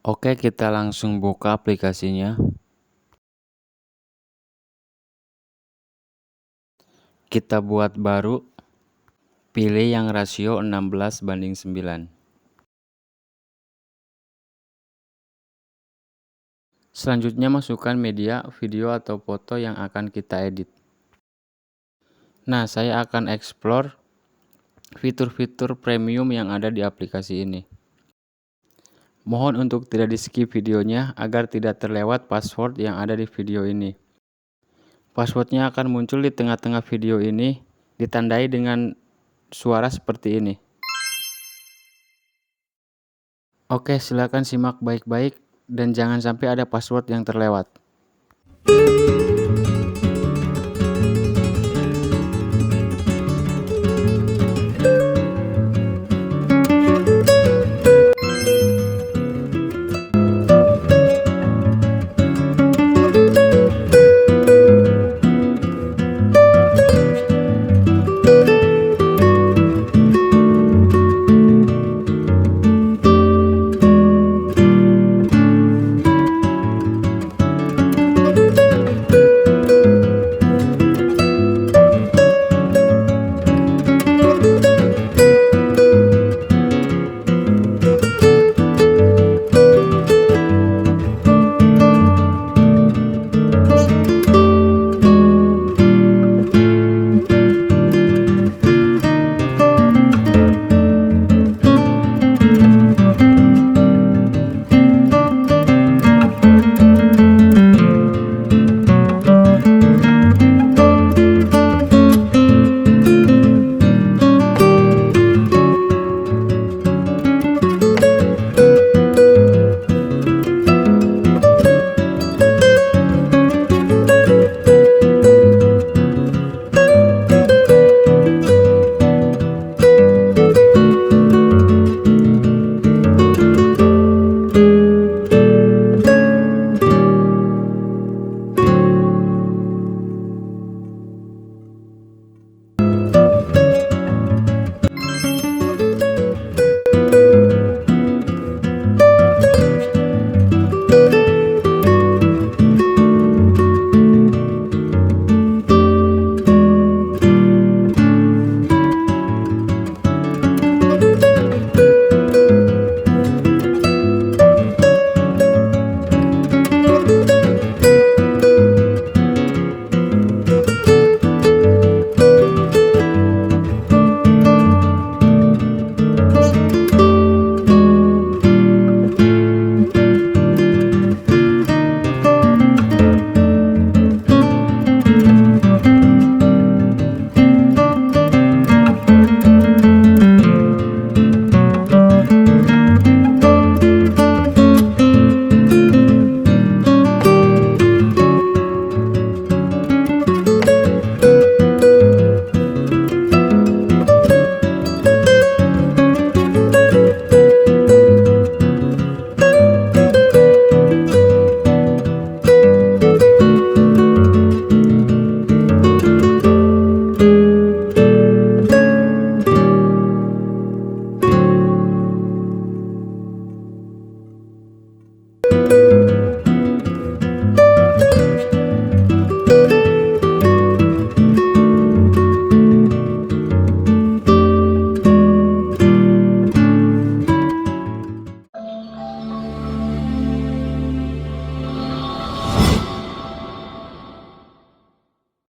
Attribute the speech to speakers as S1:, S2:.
S1: Oke, kita langsung buka aplikasinya. Kita buat baru, pilih yang rasio 16:9. Selanjutnya masukkan media, video atau foto yang akan kita edit. Nah, saya akan explore fitur-fitur premium yang ada di aplikasi ini. Mohon untuk tidak di-skip videonya agar tidak terlewat password yang ada di video ini. Passwordnya akan muncul di tengah-tengah video ini, ditandai dengan suara seperti ini. Oke, silakan simak baik-baik dan jangan sampai ada password yang terlewat.